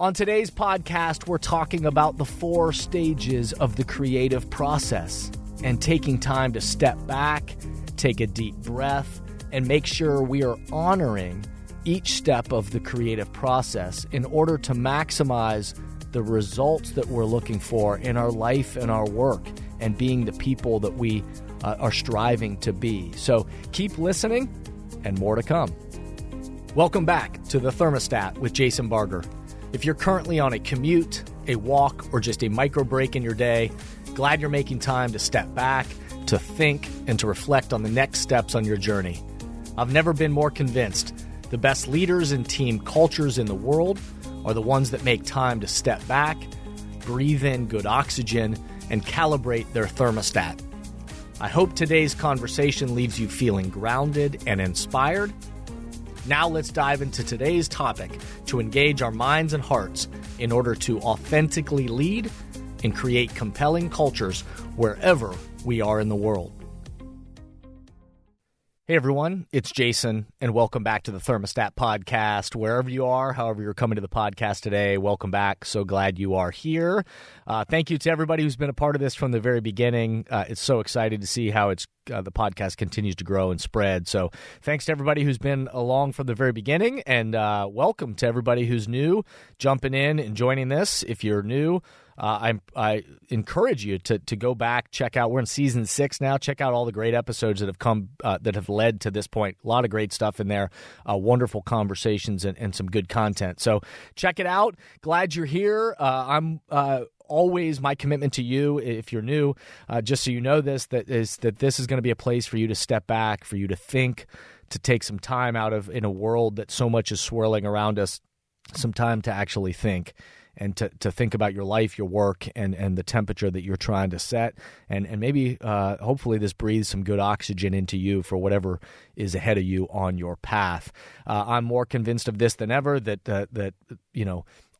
On today's podcast, we're talking about the 4 stages of the creative process and taking time to step back, take a deep breath, and make sure we are honoring each step of the creative process in order to maximize the results that we're looking for in our life and our work and being the people that we are striving to be. So keep listening and more to come. Welcome back to The Thermostat with Jason Barger. If you're currently on a commute, a walk, or just a micro break in your day, glad you're making time to step back, to think, and to reflect on the next steps on your journey. I've never been more convinced the best leaders and team cultures in the world are the ones that make time to step back, breathe in good oxygen, and calibrate their thermostat. I hope today's conversation leaves you feeling grounded and inspired. Now let's dive into today's topic to engage our minds and hearts in order to authentically lead and create compelling cultures wherever we are in the world. Hey everyone, it's Jason, and welcome back to the Thermostat Podcast. Wherever you are, however you're coming to the podcast today, welcome back. So glad you are here. Thank you to everybody who's been a part of this from the very beginning. It's so exciting to see how the podcast continues to grow and spread. So thanks to everybody who's been along from the very beginning, and welcome to everybody who's new, jumping in and joining this. If you're new, I encourage you to go back, check out. We're in season 6 now. Check out all the great episodes that have come that have led to this point. A lot of great stuff in there, wonderful conversations and some good content. So check it out. Glad you're here. I'm always my commitment to you, if you're new, just so you know this, that this is going to be a place for you to step back, for you to think, to take some time out of in a world that so much is swirling around us, some time to actually think. And to think about your life, your work, and the temperature that you're trying to set. And maybe, hopefully, this breathes some good oxygen into you for whatever is ahead of you on your path. I'm more convinced of this than ever that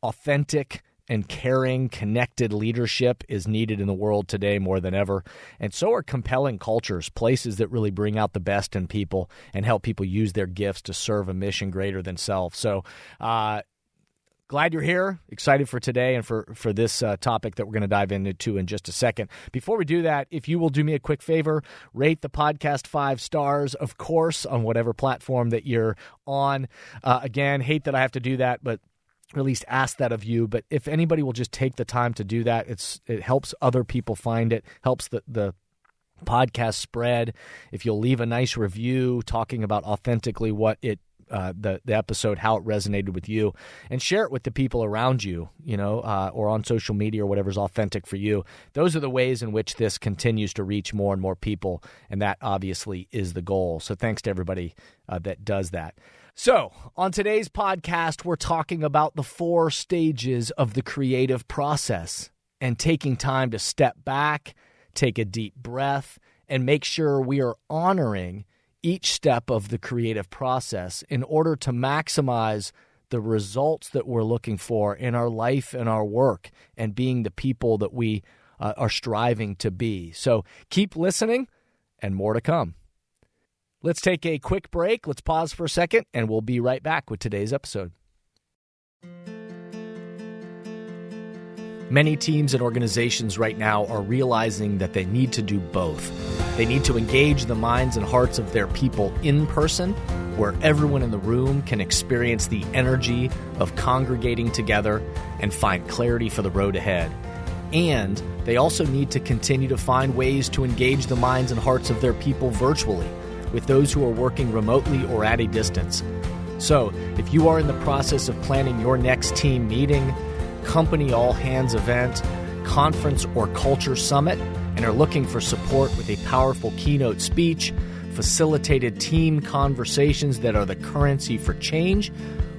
authentic and caring, connected leadership is needed in the world today more than ever. And so are compelling cultures, places that really bring out the best in people and help people use their gifts to serve a mission greater than self. So, glad you're here. Excited for today and for this topic that we're going to dive into in just a second. Before we do that, if you will do me a quick favor, rate the podcast 5 stars, of course, on whatever platform that you're on. Again, hate that I have to do that, but at least ask that of you. But if anybody will just take the time to do that, it helps other people find it, helps the podcast spread. If you'll leave a nice review talking about authentically what it the episode, how it resonated with you, and share it with the people around you, or on social media or whatever's authentic for you. Those are the ways in which this continues to reach more and more people, and that obviously is the goal. So thanks to everybody that does that. So on today's podcast, we're talking about the 4 stages of the creative process and taking time to step back, take a deep breath, and make sure we are honoring each step of the creative process in order to maximize the results that we're looking for in our life and our work and being the people that we are striving to be. So keep listening and more to come. Let's take a quick break. Let's pause for a second, and we'll be right back with today's episode. Many teams and organizations right now are realizing that they need to do both. They need to engage the minds and hearts of their people in person, where everyone in the room can experience the energy of congregating together and find clarity for the road ahead. And they also need to continue to find ways to engage the minds and hearts of their people virtually, with those who are working remotely or at a distance. So, if you are in the process of planning your next team meeting, company all-hands event, conference, or culture summit, and are looking for support with a powerful keynote speech, facilitated team conversations that are the currency for change,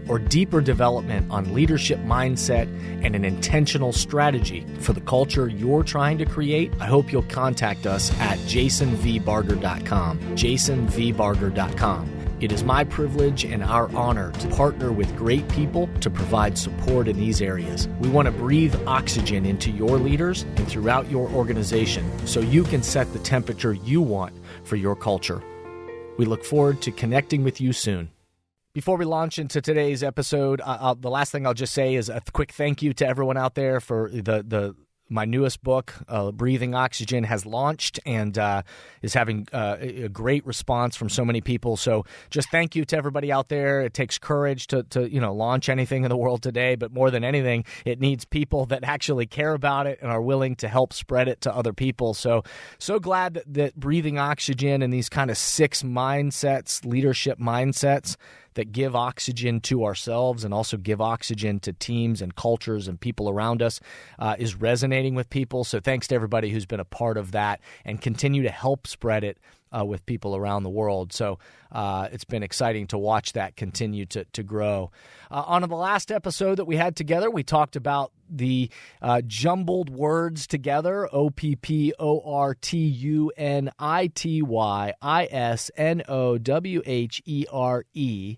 or deeper development on leadership mindset and an intentional strategy for the culture you're trying to create, I hope you'll contact us at jasonvbarger.com, jasonvbarger.com. It is my privilege and our honor to partner with great people to provide support in these areas. We want to breathe oxygen into your leaders and throughout your organization so you can set the temperature you want for your culture. We look forward to connecting with you soon. Before we launch into today's episode, the last thing I'll just say is a quick thank you to everyone out there for my newest book, Breathing Oxygen, has launched and is having a great response from so many people. So just thank you to everybody out there. It takes courage to launch anything in the world today, but more than anything, it needs people that actually care about it and are willing to help spread it to other people. So glad that Breathing Oxygen and these kind of 6 mindsets, leadership mindsets, that give oxygen to ourselves and also give oxygen to teams and cultures and people around us is resonating with people. So thanks to everybody who's been a part of that and continue to help spread it with people around the world. So it's been exciting to watch that continue to grow. On the last episode that we had together, we talked about the jumbled words together, OPPORTUNITYISNOWHERE,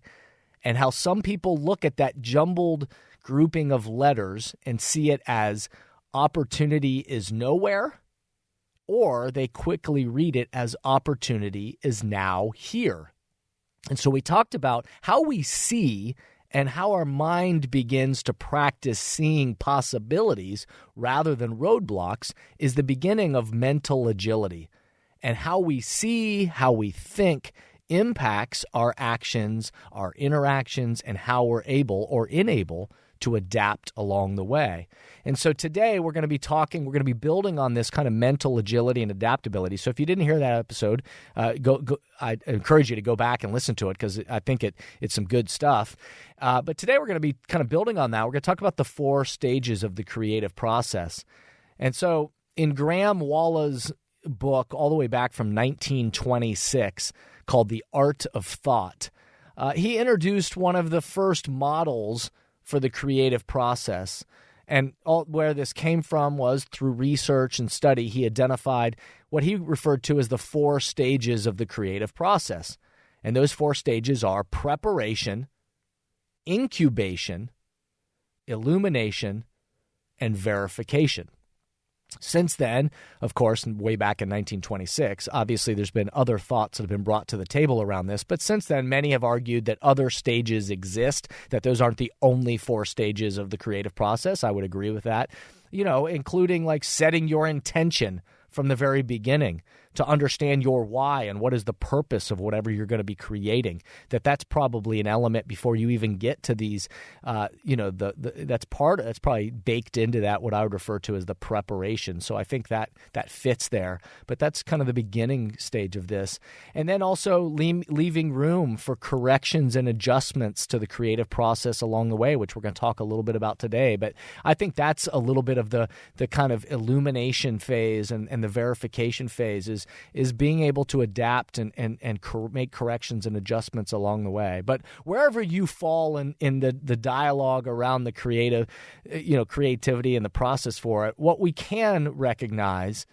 and how some people look at that jumbled grouping of letters and see it as opportunity is nowhere, or they quickly read it as opportunity is now here. And so we talked about how we see and how our mind begins to practice seeing possibilities rather than roadblocks is the beginning of mental agility. And how we see, how we think impacts our actions, our interactions, and how we're able or unable to adapt along the way. And so today we're going to be building on this kind of mental agility and adaptability. So if you didn't hear that episode, I encourage you to go back and listen to it because I think it's some good stuff. But today we're going to be kind of building on that. We're going to talk about the 4 stages of the creative process. And so in Graham Walla's book, all the way back from 1926, called The Art of Thought, he introduced one of the first models for the creative process. And where this came from was through research and study. He identified what he referred to as the 4 stages of the creative process. And those 4 stages are preparation, incubation, illumination, and verification. Since then, of course, way back in 1926, obviously there's been other thoughts that have been brought to the table around this. But since then, many have argued that other stages exist, that those aren't the only 4 stages of the creative process. I would agree with that, including like setting your intention from the very beginning to understand your why and what is the purpose of whatever you're going to be creating. That's probably an element before you even get to these, that's probably baked into that, what I would refer to as the preparation. So I think that fits there, but that's kind of the beginning stage of this. And then also leaving room for corrections and adjustments to the creative process along the way, which we're going to talk a little bit about today. But I think that's a little bit of the kind of illumination phase and the verification phase is being able to adapt and make corrections and adjustments along the way. But wherever you fall in the dialogue around the creativity and the process for it, what we can recognize,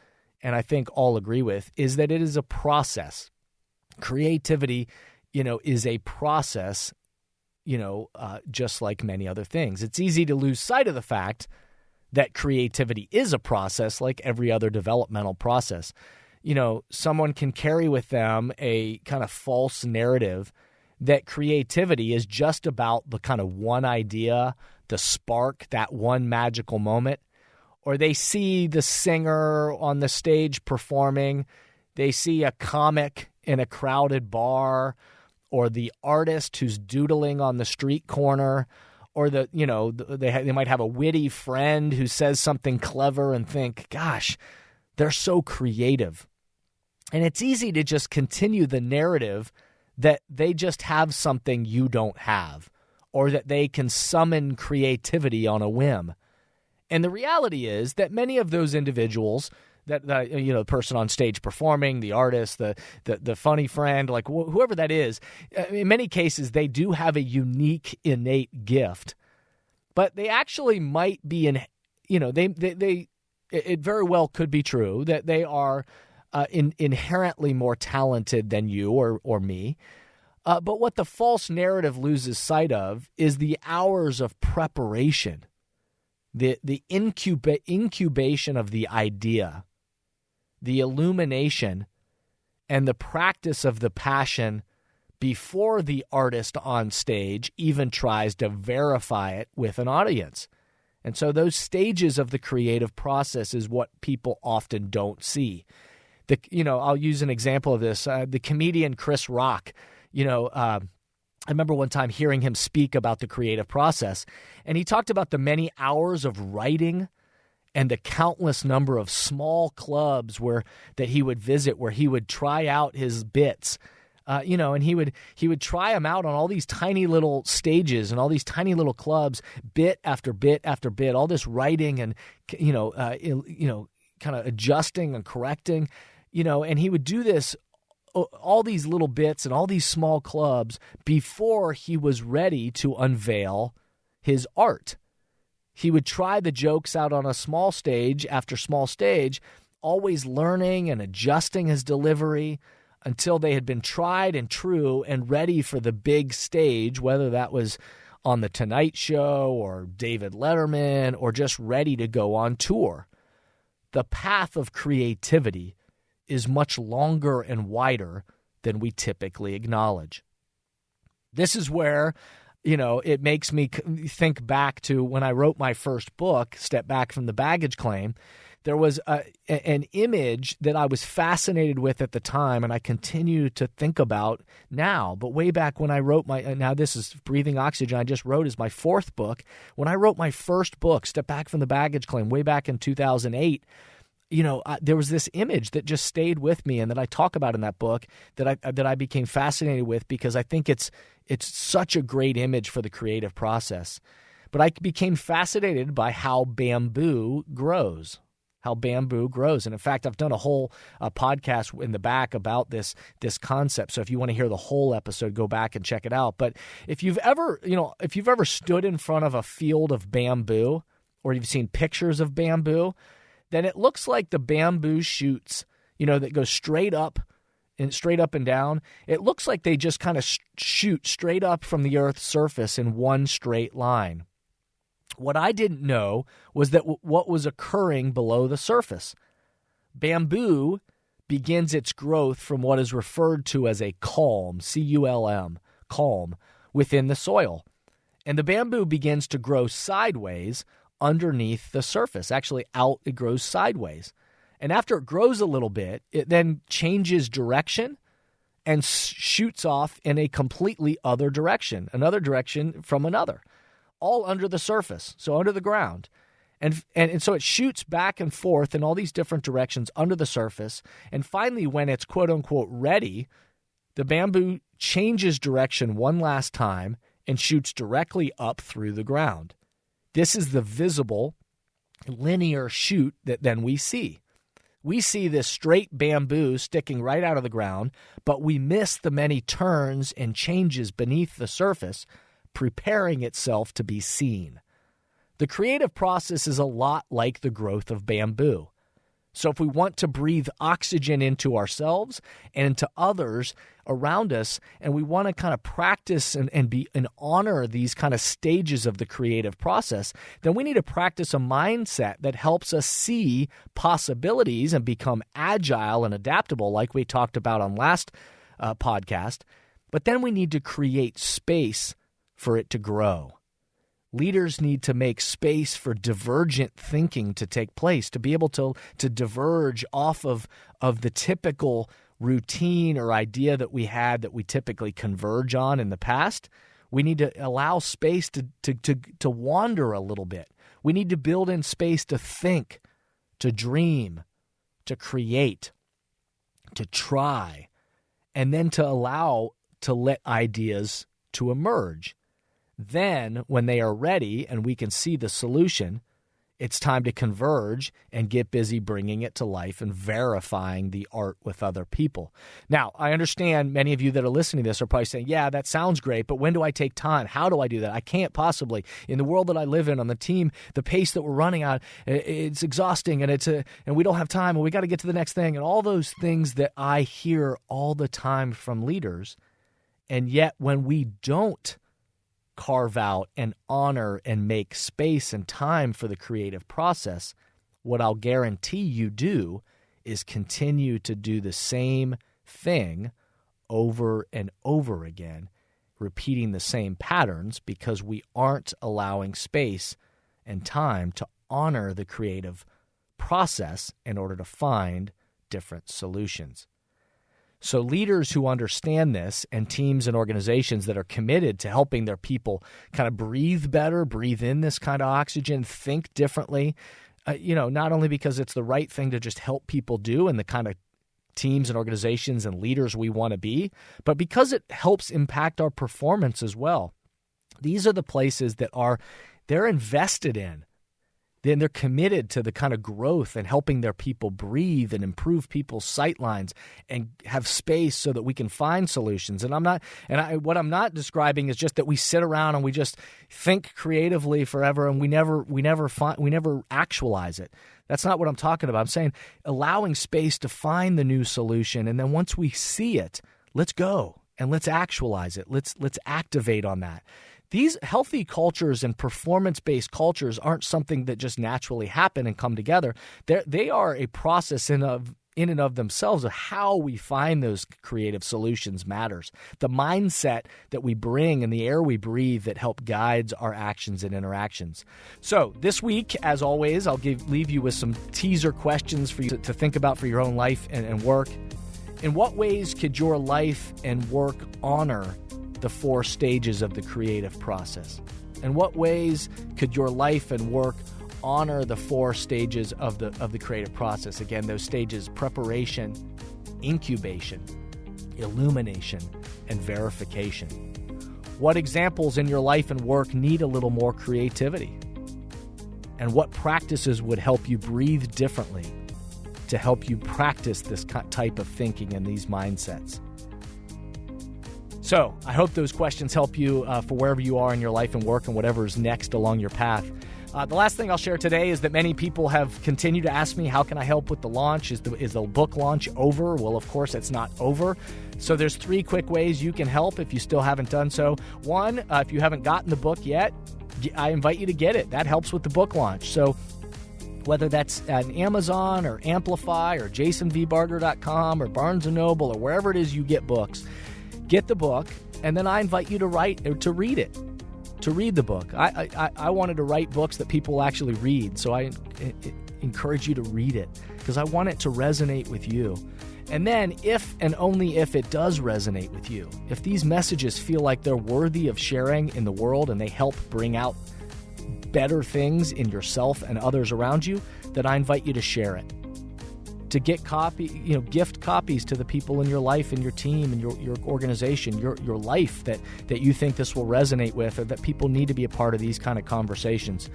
and I think all agree with, is that it is a process. Creativity, is a process, just like many other things. It's easy to lose sight of the fact that creativity is a process like every other developmental process. Someone can carry with them a kind of false narrative that creativity is just about the kind of one idea, the spark, that one magical moment. Or they see the singer on the stage performing, they see a comic in a crowded bar, or the artist who's doodling on the street corner, or they might have a witty friend who says something clever and think, gosh, they're so creative. And it's easy to just continue the narrative that they just have something you don't have, or that they can summon creativity on a whim. And the reality is that many of those individuals, the person on stage performing, the artist, the funny friend, like whoever that is, in many cases they do have a unique innate gift, but they actually might be it very well could be true that they are inherently more talented than you or me. But what the false narrative loses sight of is the hours of preparation, the incubation of the idea, the illumination, and the practice of the passion before the artist on stage even tries to verify it with an audience. And so those stages of the creative process is what people often don't see. I'll use an example of this. The comedian Chris Rock, I remember one time hearing him speak about the creative process, and he talked about the many hours of writing and the countless number of small clubs that he would visit, where he would try out his bits, and he would try them out on all these tiny little stages and all these tiny little clubs, bit after bit after bit, all this writing and kind of adjusting and correcting, and he would do this, all these little bits and all these small clubs before he was ready to unveil his art. He would try the jokes out on a small stage after small stage, always learning and adjusting his delivery until they had been tried and true and ready for the big stage, whether that was on The Tonight Show or David Letterman or just ready to go on tour. The path of creativity is much longer and wider than we typically acknowledge. This is where, it makes me think back to when I wrote my first book, Step Back from the Baggage Claim. There was an image that I was fascinated with at the time, and I continue to think about now. But way back when I wrote now this is Breathing Oxygen, I just wrote, is my fourth book. When I wrote my first book, Step Back from the Baggage Claim, way back in 2008, there was this image that just stayed with me and that I talk about in that book that I became fascinated with, because I think it's such a great image for the creative process. But I became fascinated by how bamboo grows. And in fact, I've done a whole podcast in the back about this concept. So if you want to hear the whole episode, go back and check it out. But if you've ever stood in front of a field of bamboo, or you've seen pictures of bamboo, then it looks like the bamboo shoots, that go straight up and down. It looks like they just kind of shoot straight up from the earth's surface in one straight line. What I didn't know was that what was occurring below the surface. Bamboo begins its growth from what is referred to as a culm, C-U-L-M, culm, within the soil. And the bamboo begins to grow sideways underneath the surface. Actually, it grows sideways. And after it grows a little bit, it then changes direction and shoots off in a completely other direction, another direction from another, all under the surface, so under the ground. And so it shoots back and forth in all these different directions under the surface. And finally, when it's quote-unquote ready, the bamboo changes direction one last time and shoots directly up through the ground. This is the visible linear shoot that then we see. We see this straight bamboo sticking right out of the ground, but we miss the many turns and changes beneath the surface, preparing itself to be seen. The creative process is a lot like the growth of bamboo. So if we want to breathe oxygen into ourselves and into others around us, and we want to kind of practice and honor these kind of stages of the creative process, then we need to practice a mindset that helps us see possibilities and become agile and adaptable, like we talked about on last podcast. But then we need to create space for it to grow. Leaders need to make space for divergent thinking to take place, to be able to diverge off of the typical routine or idea that we had that we typically converge on in the past. We need to allow space to wander a little bit. We need to build in space to think, to dream, to create, to try, and then to let ideas to emerge. Then, when they are ready and we can see the solution, it's time to converge and get busy bringing it to life and verifying the art with other people. Now, I understand many of you that are listening to this are probably saying, yeah, that sounds great, but when do I take time? How do I do that? I can't possibly. In the world that I live in, on the team, the pace that we're running on, it's exhausting, and we don't have time, and we got to get to the next thing, and all those things that I hear all the time from leaders. And yet, when we don't carve out and honor and make space and time for the creative process, what I'll guarantee you do is continue to do the same thing over and over again, repeating the same patterns because we aren't allowing space and time to honor the creative process in order to find different solutions. So leaders who understand this and teams and organizations that are committed to helping their people kind of breathe better, breathe in this kind of oxygen, think differently, not only because it's the right thing to just help people do and the kind of teams and organizations and leaders we want to be, but because it helps impact our performance as well. These are the places that they're invested in. Then they're committed to the kind of growth and helping their people breathe and improve people's sight lines and have space so that we can find solutions. And what I'm not describing is just that we sit around and we just think creatively forever and we never actualize it. That's not what I'm talking about. I'm saying allowing space to find the new solution, and then once we see it, let's go and let's actualize it. Let's activate on that. These healthy cultures and performance-based cultures aren't something that just naturally happen and come together. They are a process in and of themselves of how we find those creative solutions matters. The mindset that we bring and the air we breathe that help guides our actions and interactions. So this week, as always, I'll leave you with some teaser questions for you to think about for your own life and work. In what ways could your life and work honor the 4 stages of the creative process? In what ways could your life and work honor the 4 stages of the creative process? Again, those stages: preparation, incubation, illumination, and verification. What examples in your life and work need a little more creativity? And what practices would help you breathe differently to help you practice this type of thinking and these mindsets? So I hope those questions help you for wherever you are in your life and work and whatever is next along your path. The last thing I'll share today is that many people have continued to ask me, how can I help with the launch? Is the book launch over? Well, of course, it's not over. So there's 3 quick ways you can help if you still haven't done so. 1, if you haven't gotten the book yet, I invite you to get it. That helps with the book launch. So whether that's at Amazon or Amplify or jasonvbarger.com or Barnes & Noble or wherever it is you get books, get the book, and then I invite you to read it, to read the book. I wanted to write books that people actually read, so I encourage you to read it because I want it to resonate with you. And then if and only if it does resonate with you, if these messages feel like they're worthy of sharing in the world and they help bring out better things in yourself and others around you, then I invite you to share it. To get gift copies to the people in your life and your team and your organization, your life that you think this will resonate with, or that people need to be a part of these kind of conversations.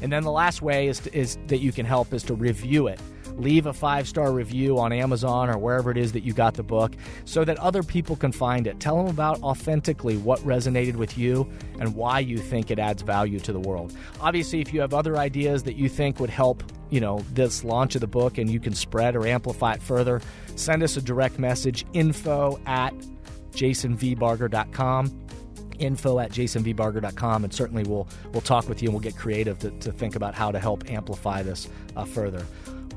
And then the last way is that you can help is to review it. Leave a 5-star review on Amazon or wherever it is that you got the book so that other people can find it. Tell them about authentically what resonated with you and why you think it adds value to the world. Obviously, if you have other ideas that you think would help, this launch of the book and you can spread or amplify it further, send us a direct message, info@jasonvbarger.com. info@jasonvbarger.com, and certainly we'll talk with you and we'll get creative to think about how to help amplify this further.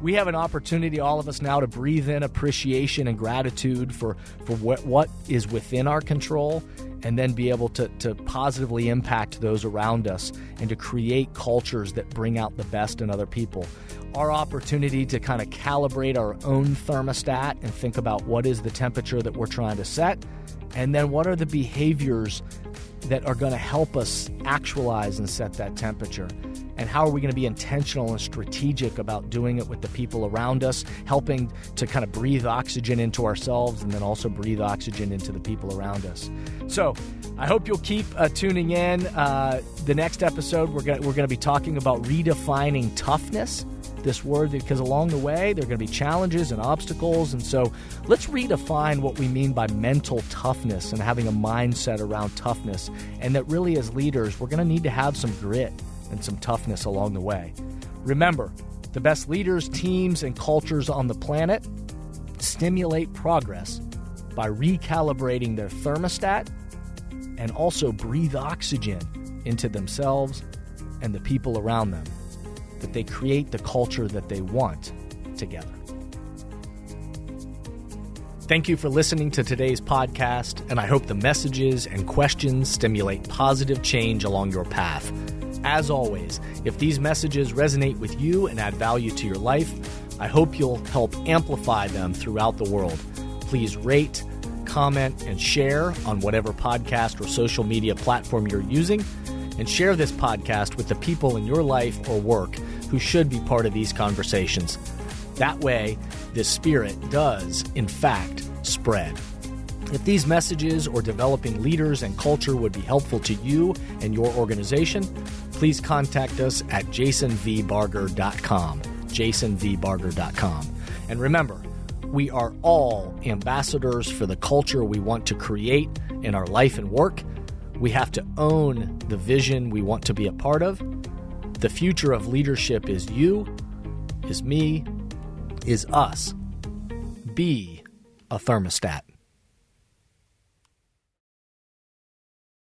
We have an opportunity, all of us now, to breathe in appreciation and gratitude for what is within our control, and then be able to positively impact those around us and to create cultures that bring out the best in other people. Our opportunity to kind of calibrate our own thermostat and think about what is the temperature that we're trying to set, and then what are the behaviors that are going to help us actualize and set that temperature. And how are we going to be intentional and strategic about doing it with the people around us, helping to kind of breathe oxygen into ourselves and then also breathe oxygen into the people around us. So I hope you'll keep tuning in. The next episode, we're going to be talking about redefining toughness, this word, because along the way, there are going to be challenges and obstacles. And so let's redefine what we mean by mental toughness and having a mindset around toughness. And that really, as leaders, we're going to need to have some grit and some toughness along the way. Remember, the best leaders, teams, and cultures on the planet stimulate progress by recalibrating their thermostat and also breathe oxygen into themselves and the people around them, that they create the culture that they want together. Thank you for listening to today's podcast, and I hope the messages and questions stimulate positive change along your path. As always, if these messages resonate with you and add value to your life, I hope you'll help amplify them throughout the world. Please rate, comment, and share on whatever podcast or social media platform you're using, and share this podcast with the people in your life or work who should be part of these conversations. That way, this spirit does, in fact, spread. If these messages or developing leaders and culture would be helpful to you and your organization, please contact us at jasonvbarger.com, jasonvbarger.com. And remember, we are all ambassadors for the culture we want to create in our life and work. We have to own the vision we want to be a part of. The future of leadership is you, is me, is us. Be a thermostat.